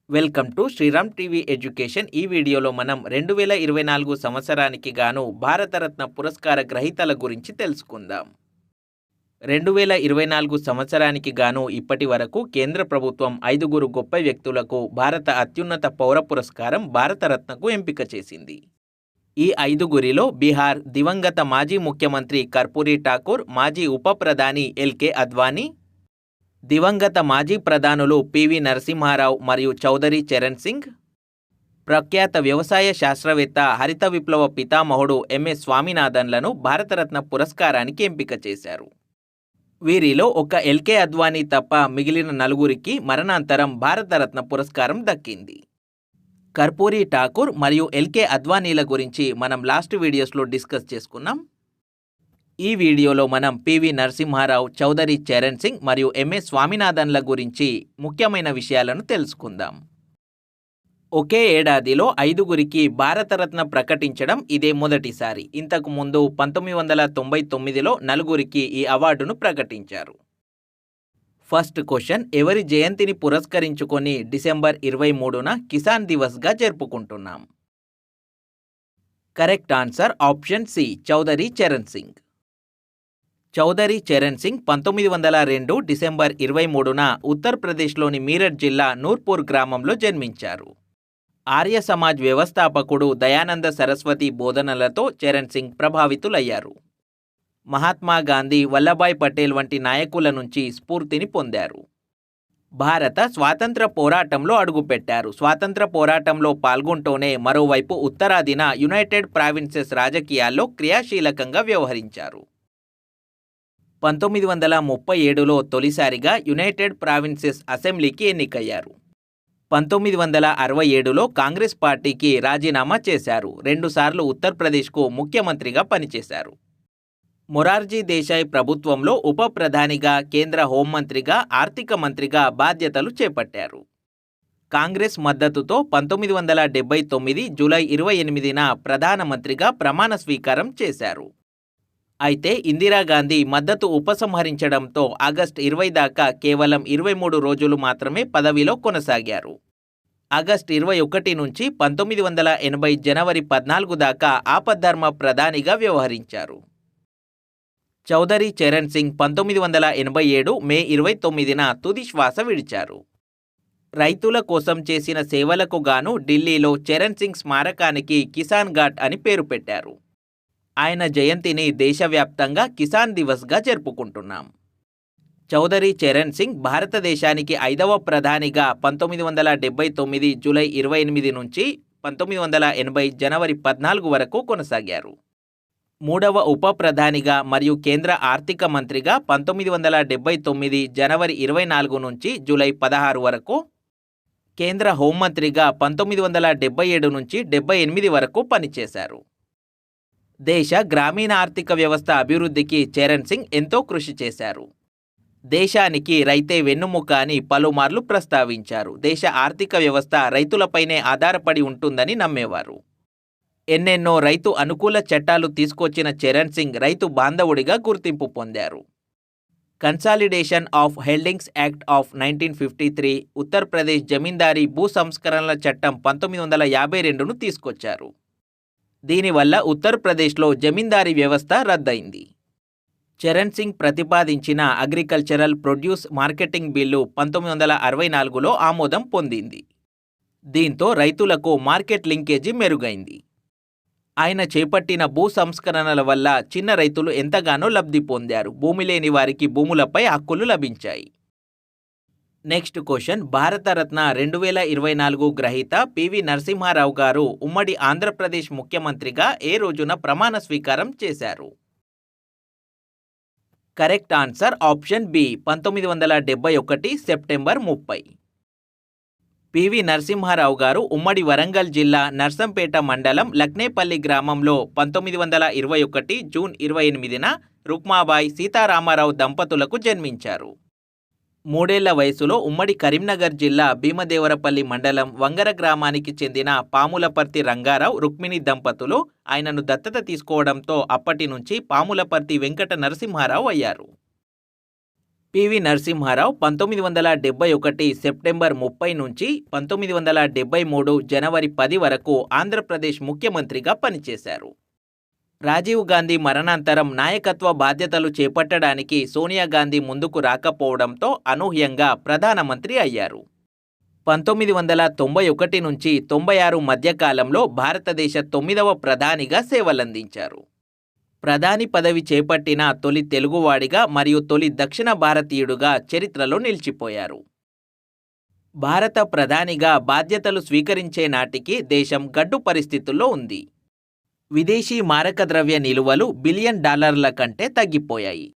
Welcome to Sriram TV education. ఈ వీడియోలో మనం 2024 సంవత్సరానికి గాను భారతరత్న పురస్కార గ్రహీతల గురించి తెలుసుకుందాం. 2024 సంవత్సరానికి గాను ఇప్పటి వరకు కేంద్ర ప్రభుత్వం 5 గొప్ప వ్యక్తులకు భారత అత్యున్నత పౌర పురస్కారం భారతరత్నకు ఎంపిక చేసింది. ఈ 5గురిలో బీహార్ దివంగత మాజీ ముఖ్యమంత్రి కర్పూరి ఠాకూర్, మాజీ ఉప ప్రధాని ఎల్కే అద్వానీ, దివంగత మాజీ ప్రధానులు పివి నరసింహారావు మరియు చౌదరి చరణ్ సింగ్, ప్రఖ్యాత వ్యవసాయ శాస్త్రవేత్త హరిత విప్లవ పితామహుడు ఎంఎస్ స్వామినాథన్లను భారతరత్న పురస్కారానికి ఎంపిక చేశారు. వీరిలో ఒక్క ఎల్కే అద్వానీ తప్ప మిగిలిన 4గురికి మరణాంతరం భారతరత్న పురస్కారం దక్కింది. కర్పూరి ఠాకూర్ మరియు ఎల్కే అద్వానీల గురించి మనం లాస్ట్ వీడియోస్లో డిస్కస్ చేసుకున్నాం. ఈ వీడియోలో మనం పివి నరసింహారావు, చౌదరి చరణ్ సింగ్ మరియు ఎంఎస్ స్వామినాథన్ల గురించి ముఖ్యమైన విషయాలను తెలుసుకుందాం. ఒకే ఏడాదిలో 5గురికి భారతరత్న ప్రకటించడం ఇదే మొదటిసారి. ఇంతకు ముందు 1999లో 4గురికి ఈ అవార్డును ప్రకటించారు. ఫస్ట్ క్వశ్చన్, ఎవరి జయంతిని పురస్కరించుకొని డిసెంబర్ 23న కిసాన్ దివస్గా జరుపుకుంటున్నాం? Correct answer option C, Chaudhary Charan Singh. Chaudhary Charan Singh 1902 December 23న ఉత్తరప్రదేశ్లోని మీరట్ జిల్లా నూర్పూర్ గ్రామంలో జన్మించారు. ఆర్య సమాజ్ వ్యవస్థాపకుడు దయానంద సరస్వతి బోధనలతో చరణ్ సింగ్ ప్రభావితులయ్యారు. మహాత్మా గాంధీ, వల్లభాయ్ పటేల్ వంటి నాయకుల నుంచి స్ఫూర్తిని పొందారు. భారత స్వాతంత్ర పోరాటంలో అడుగుపెట్టారు. స్వాతంత్ర పోరాటంలో పాల్గొంటూనే మరోవైపు ఉత్తరాదిన యునైటెడ్ ప్రావిన్సెస్ రాజకీయాల్లో క్రియాశీలకంగా వ్యవహరించారు. 1937లో తొలిసారిగా యునైటెడ్ ప్రావిన్సెస్ అసెంబ్లీకి ఎన్నికయ్యారు. 1967లో కాంగ్రెస్ పార్టీకి రాజీనామా చేశారు. 2 సార్లు ఉత్తరప్రదేశ్కు ముఖ్యమంత్రిగా పనిచేశారు. మొరార్జీ దేశాయ్ ప్రభుత్వంలో ఉప ప్రధానిగా, కేంద్ర హోంమంత్రిగా, ఆర్థిక మంత్రిగా బాధ్యతలు చేపట్టారు. కాంగ్రెస్ మద్దతుతో 1979 జూలై 28న ప్రధానమంత్రిగా ప్రమాణ స్వీకారం చేశారు. అయితే ఇందిరాగాంధీ మద్దతు ఉపసంహరించడంతో ఆగస్టు 20 దాకా కేవలం 23 రోజులు మాత్రమే పదవిలో కొనసాగారు. ఆగస్టు 21 నుంచి 1980 జనవరి 14 దాకా ఆపద్ధర్మ ప్రధానిగా వ్యవహరించారు. చౌదరి చరణ్ సింగ్ 1987 మే 29న తుది శ్వాస విడిచారు. రైతుల కోసం చేసిన సేవలకు గాను ఢిల్లీలో చరణ్ సింగ్ స్మారకానికి కిసాన్ ఘాట్ అని పేరు పెట్టారు. ఆయన జయంతిని దేశవ్యాప్తంగా కిసాన్ దివస్గా జరుపుకుంటున్నాం. చౌదరి చరణ్ సింగ్ భారతదేశానికి 5వ ప్రధానిగా 1979 జూలై 28 నుంచి 1980 జనవరి 14 వరకు కొనసాగారు. 3వ ఉప ప్రధానిగా మరియు కేంద్ర ఆర్థిక మంత్రిగా 1979 జనవరి 24 నుంచి జూలై 16 వరకు, కేంద్ర హోంమంత్రిగా 1977 నుంచి 78 వరకు పనిచేశారు. దేశ గ్రామీణ ఆర్థిక వ్యవస్థ అభివృద్ధికి చరణ్ సింగ్ ఎంతో కృషి చేశారు. దేశానికి రైతే వెన్నుముక అని పలుమార్లు ప్రస్తావించారు. దేశ ఆర్థిక వ్యవస్థ రైతులపైనే ఆధారపడి ఉంటుందని నమ్మేవారు. ఎన్నెన్నో రైతు అనుకూల చట్టాలు తీసుకొచ్చిన చరణ్ సింగ్ రైతు బాంధవుడిగా గుర్తింపు పొందారు. Consolidation of holdings act of 1953, Uttar Pradesh Zamindari భూ సంస్కరణల చట్టం 1952ను తీసుకొచ్చారు. దీనివల్ల ఉత్తరప్రదేశ్లో జమీందారీ వ్యవస్థ రద్దయింది. చరణ్ సింగ్ ప్రతిపాదించిన అగ్రికల్చరల్ ప్రొడ్యూస్ మార్కెటింగ్ బిల్లు 1964లో ఆమోదం పొందింది. దీంతో రైతులకు మార్కెట్ లింకేజీ మెరుగైంది. ఆయన చేపట్టిన భూ సంస్కరణల వల్ల చిన్న రైతులు ఎంతగానో లబ్ధి పొందారు. భూమి లేని వారికి భూములపై హక్కులు లభించాయి. నెక్స్ట్ క్వశ్చన్, భారతరత్న 2024 గ్రహీత పివి నరసింహారావు గారు ఉమ్మడి ఆంధ్రప్రదేశ్ ముఖ్యమంత్రిగా ఏ రోజున ప్రమాణ స్వీకారం చేశారు? Correct answer option B, 1971 September 30. PV Narasimha Rao గారు ఉమ్మడి వరంగల్ జిల్లా నర్సంపేట మండలం లక్నేపల్లి గ్రామంలో 1921 జూన్ 28న రుక్మాబాయి సీతారామారావు దంపతులకు జన్మించారు. 3 ఏళ్ల వయసులో ఉమ్మడి కరీంనగర్ జిల్లా భీమదేవరపల్లి మండలం వంగర గ్రామానికి చెందిన పాములపర్తి రంగారావు, రుక్మిణి దంపతులు ఆయనను దత్తత తీసుకోవడంతో అప్పటి నుంచి పాములపర్తి వెంకట నరసింహారావు అయ్యారు. పివి నరసింహారావు 1971 సెప్టెంబర్ 30 నుంచి 1973 జనవరి 10 వరకు ఆంధ్రప్రదేశ్ ముఖ్యమంత్రిగా పనిచేశారు. రాజీవ్ గాంధీ మరణాంతరం నాయకత్వ బాధ్యతలు చేపట్టడానికి సోనియా గాంధీ ముందుకు రాకపోవడంతో అనూహ్యంగా ప్రధానమంత్రి అయ్యారు. 1991 నుంచి 96 మధ్యకాలంలో భారతదేశ 9వ ప్రధానిగా సేవలందించారు. ప్రధాని పదవి చేపట్టిన తొలి తెలుగువాడిగా మరియు తొలి దక్షిణ భారతీయుడుగా చరిత్రలో నిలిచిపోయారు. భారత ప్రధానిగా బాధ్యతలు స్వీకరించే నాటికి దేశం గడ్డు పరిస్థితుల్లో ఉంది. విదేశీ మారక ద్రవ్య నిలువలు బిలియన్ డాలర్ల కంటే తగ్గిపోయాయి.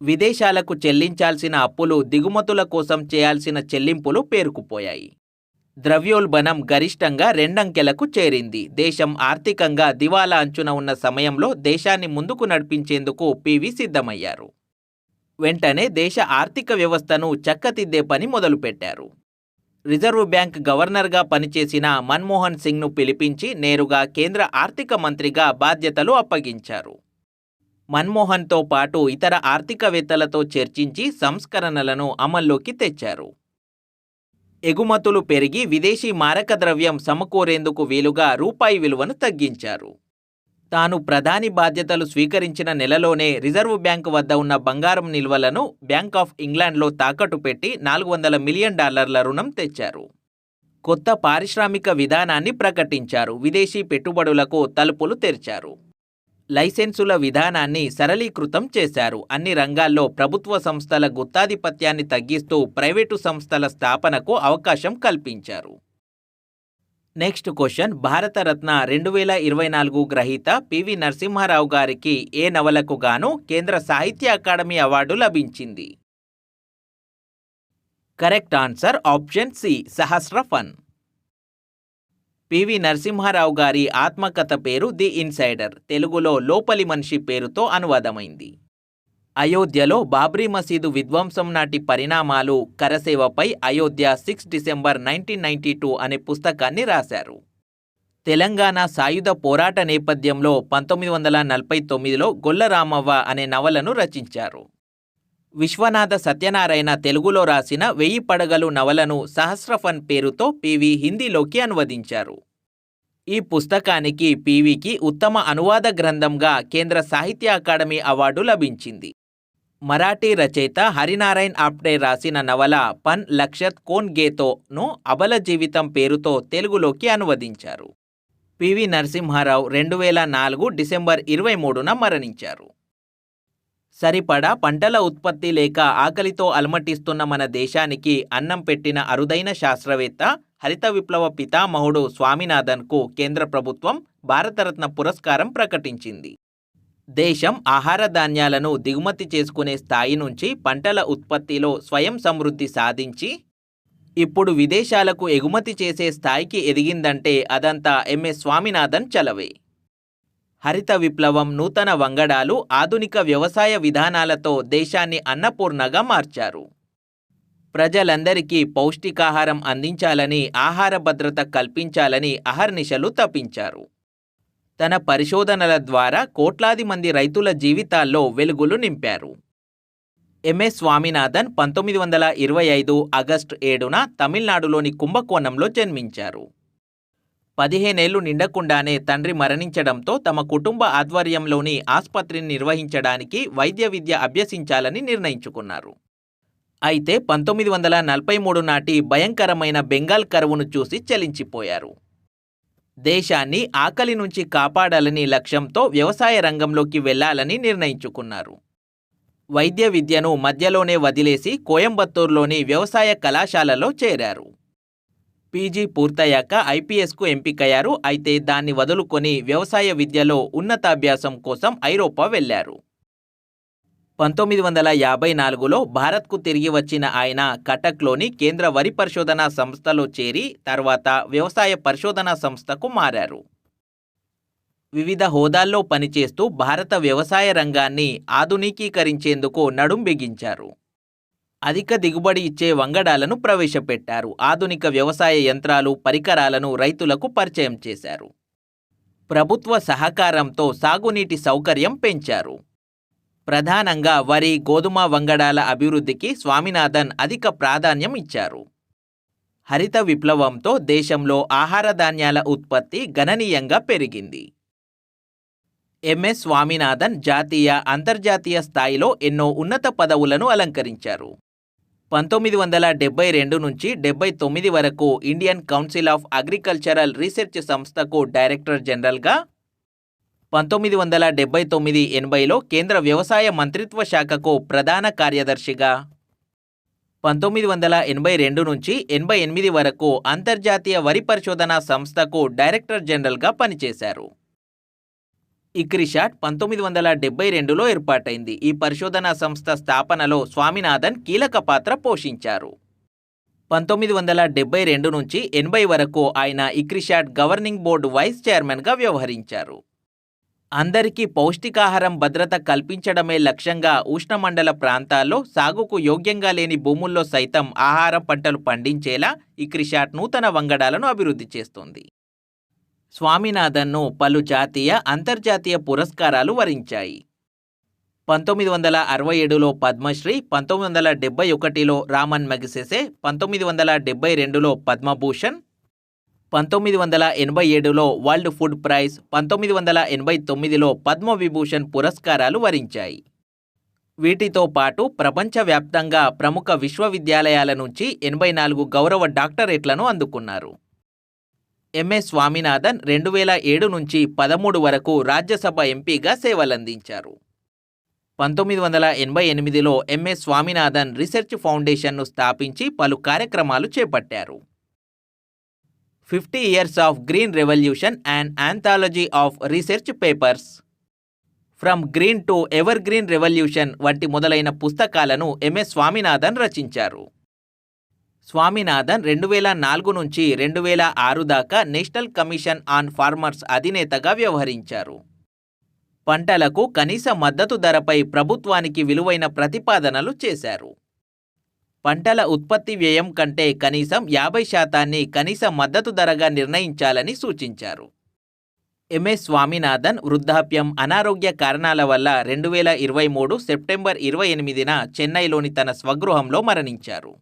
విదేశాలకు చెల్లించాల్సిన అప్పులు దిగుమతుల కోసం చేయాల్సిన చెల్లింపులు పేరుకుపోయాయి. ద్రవ్యోల్బణం గరిష్టంగా 2 అంకెలకు చేరింది. దేశం ఆర్థికంగా దివాలా అంచున ఉన్న సమయంలో దేశాన్ని ముందుకు నడిపించేందుకు పివి సిద్ధమయ్యారు. వెంటనే దేశ ఆర్థిక వ్యవస్థను చక్కదిద్దే పని మొదలుపెట్టారు. రిజర్వ్ బ్యాంక్ గవర్నర్గా పనిచేసిన మన్మోహన్ సింగ్ను పిలిపించి నేరుగా కేంద్ర ఆర్థిక మంత్రిగా బాధ్యతలు అప్పగించారు. మన్మోహన్తో పాటు ఇతర ఆర్థికవేత్తలతో చర్చించి సంస్కరణలను అమల్లోకి తెచ్చారు. ఎగుమతులు పెరిగి విదేశీ మారక ద్రవ్యం సమకూరేందుకు వీలుగా రూపాయి విలువను తగ్గించారు. తాను ప్రధాని బాధ్యతలు స్వీకరించిన నెలలోనే రిజర్వ్ బ్యాంకు వద్ద ఉన్న బంగారం నిల్వలను బ్యాంక్ ఆఫ్ ఇంగ్లాండ్లో తాకట్టు పెట్టి $400 మిలియన్ రుణం తెచ్చారు. కొత్త పారిశ్రామిక విధానాన్ని ప్రకటించారు. విదేశీ పెట్టుబడులకు తలుపులు తెరిచారు. లైసెన్సుల విధానాన్ని సరళీకృతం చేశారు. అన్ని రంగాల్లో ప్రభుత్వ సంస్థల గుత్తాధిపత్యాన్ని తగ్గిస్తూ ప్రైవేటు సంస్థల స్థాపనకు అవకాశం కల్పించారు. నెక్స్ట్ క్వశ్చన్, భారతరత్న 2024 గ్రహీత పివి నరసింహారావు గారికి ఏ నవలకు గాను కేంద్ర సాహిత్య అకాడమీ అవార్డు లభించింది? కరెక్ట్ ఆన్సర్ ఆప్షన్ సి, సహస్ర ఫన్. పివి నరసింహారావు గారి ఆత్మకథ పేరు ది ఇన్సైడర్. తెలుగులో లోపలి మనిషి పేరుతో అనువాదమైంది. అయోధ్యలో బాబ్రీ మసీదు విధ్వంసం నాటి పరిణామాలు, కరసేవపై అయోధ్య 6 డిసెంబర్ 1992 అనే పుస్తకాన్ని రాశారు. తెలంగాణ సాయుధ పోరాట నేపథ్యంలో 1949లో గొల్లరామవ్వ అనే నవలను రచించారు. విశ్వనాథ సత్యనారాయణ తెలుగులో రాసిన 1000 పడగలు నవలను సహస్రఫన్ పేరుతో పివి హిందీలోకి అనువదించారు. ఈ పుస్తకానికి పివికి ఉత్తమ అనువాద గ్రంథంగా కేంద్ర సాహిత్య అకాడమీ అవార్డు లభించింది. మరాఠీ రచయిత హరినారాయణ్ ఆప్టే రాసిన నవల పన్ లక్షత్ కోన్ గేతోను అబల జీవితం పేరుతో తెలుగులోకి అనువదించారు. పివి నరసింహారావు 2004 డిసెంబర్ 23న మరణించారు. సరిపడా పంటల ఉత్పత్తి లేక ఆకలితో అలమటిస్తున్న మన దేశానికి అన్నం పెట్టిన అరుదైన శాస్త్రవేత్త, హరిత విప్లవ పితామహుడు స్వామినాథన్కు కేంద్ర ప్రభుత్వం భారతరత్న పురస్కారం ప్రకటించింది. దేశం ఆహార ధాన్యాలను దిగుమతి చేసుకునే స్థాయి నుంచి పంటల ఉత్పత్తిలో స్వయం సమృద్ధి సాధించి ఇప్పుడు విదేశాలకు ఎగుమతి చేసే స్థాయికి ఎదిగిందంటే అదంతా ఎంఎస్ స్వామినాథన్ చలవే. హరిత విప్లవం, నూతన వంగడాలు, ఆధునిక వ్యవసాయ విధానాలతో దేశాన్ని అన్నపూర్ణగా మార్చారు. ప్రజలందరికీ పౌష్టికాహారం అందించాలని, ఆహార భద్రత కల్పించాలని అహర్నిశలు తపించారు. తన పరిశోధనల ద్వారా కోట్లాది మంది రైతుల జీవితాల్లో వెలుగులు నింపారు. ఎంఎస్ స్వామినాథన్ 1925 ఆగస్టు 7న తమిళనాడులోని కుంభకోణంలో జన్మించారు. 15 ఏళ్లు నిండకుండానే తండ్రి మరణించడంతో తమ కుటుంబ ఆధ్వర్యంలోని ఆస్పత్రిని నిర్వహించడానికి వైద్య విద్య అభ్యసించాలని నిర్ణయించుకున్నారు. అయితే 1943 నాటి భయంకరమైన బెంగాల్ కరువును చూసి చలించిపోయారు. దేశాన్ని ఆకలి నుంచి కాపాడాలని లక్ష్యంతో వ్యవసాయ రంగంలోకి వెళ్లాలని నిర్ణయించుకున్నారు. వైద్య విద్యను మధ్యలోనే వదిలేసి కోయంబత్తూరులోని వ్యవసాయ కళాశాలలో చేరారు. పీజీ పూర్తయ్యాక ఐపీఎస్కు ఎంపికయ్యారు. అయితే దాన్ని వదులుకొని వ్యవసాయ విద్యలో ఉన్నతాభ్యాసం కోసం ఐరోపా వెళ్లారు. 1954లో భారత్కు తిరిగి వచ్చిన ఆయన కటక్లోని కేంద్ర వరి పరిశోధనా సంస్థలో చేరి తర్వాత వ్యవసాయ పరిశోధనా సంస్థకు మారారు. వివిధ హోదాల్లో పనిచేస్తూ భారత వ్యవసాయ రంగాన్ని ఆధునికీకరించేందుకు నడుం బిగించారు. అధిక దిగుబడి ఇచ్చే వంగడాలను ప్రవేశపెట్టారు. ఆధునిక వ్యవసాయ యంత్రాలు, పరికరాలను రైతులకు పరిచయం చేశారు. ప్రభుత్వ సహకారంతో సాగునీటి సౌకర్యం పెంచారు. ప్రధానంగా వరి, గోధుమ, వంగడాల అభివృద్ధికి స్వామినాథన్ అధిక ప్రాధాన్యం ఇచ్చారు. హరిత విప్లవంతో దేశంలో ఆహార ధాన్యాల ఉత్పత్తి గణనీయంగా పెరిగింది. ఎంఎస్ స్వామినాథన్ జాతీయ, అంతర్జాతీయ స్థాయిలో ఎన్నో ఉన్నత పదవులను అలంకరించారు. 1972 నుంచి 79 వరకు Indian council of agricultural research సంస్థకు డైరెక్టర్ జనరల్గా, 1979-80లో కేంద్ర వ్యవసాయ మంత్రిత్వ శాఖకు ప్రధాన కార్యదర్శిగా, 1982 నుంచి 88 వరకు అంతర్జాతీయ వరి పరిశోధనా సంస్థకు డైరెక్టర్ జనరల్గా పనిచేశారు. ఇక్రిషాట్ 1972లో ఏర్పాటైంది. ఈ పరిశోధనా సంస్థ స్థాపనలో స్వామినాథన్ కీలక పాత్ర పోషించారు. 1972 నుంచి 80 వరకు ఆయన ఇక్రిషాట్ గవర్నింగ్ బోర్డు వైస్ చైర్మన్గా వ్యవహరించారు. అందరికీ పౌష్టికాహారం భద్రత కల్పించడమే లక్ష్యంగా ఉష్ణమండల ప్రాంతాల్లో సాగుకు యోగ్యంగా లేని భూముల్లో సైతం ఆహార పంటలు పండించేలా ఇక్రిషాట్ నూతన వంగడాలను అభివృద్ధి చేస్తోంది. స్వామినాథన్ను పలు జాతీయ, అంతర్జాతీయ పురస్కారాలు వరించాయి. 1967లో పద్మశ్రీ, 1971లో రామన్ మెగసెసే, 1972లో పద్మభూషణ్, 1987లో వరల్డ్ ఫుడ్ ప్రైజ్, 1989లో పద్మవిభూషణ్ పురస్కారాలు వరించాయి. వీటితో పాటు ప్రపంచవ్యాప్తంగా ప్రముఖ విశ్వవిద్యాలయాల నుంచి 84 గౌరవ డాక్టరేట్లను అందుకున్నారు. ఎంఎస్ స్వామినాథన్ 2007 నుంచి 13 వరకు రాజ్యసభ ఎంపీగా సేవలందించారు. 1988లో ఎంఎస్ స్వామినాథన్ రీసెర్చ్ ఫౌండేషన్ను స్థాపించి పలు కార్యక్రమాలు చేపట్టారు. 50 years of green revolution and anthology of research papers, from green to ever green revolution వంటి మొదలైన పుస్తకాలను ఎంఎస్ స్వామినాథన్ రచించారు. స్వామినాథన్ 2004 నుంచి 2006 దాకా నేషనల్ కమిషన్ ఆన్ ఫార్మర్స్ అధినేతగా వ్యవహరించారు. పంటలకు కనీస మద్దతు ధరపై ప్రభుత్వానికి విలువైన ప్రతిపాదనలు చేశారు. పంటల ఉత్పత్తి వ్యయం కంటే కనీసం 50% కనీస మద్దతు ధరగా నిర్ణయించాలని సూచించారు. ఎంఎస్ స్వామినాథన్ వృద్ధాప్యం, అనారోగ్య కారణాల వల్ల 2023 సెప్టెంబర్ 28న చెన్నైలోని తన స్వగృహంలో మరణించారు.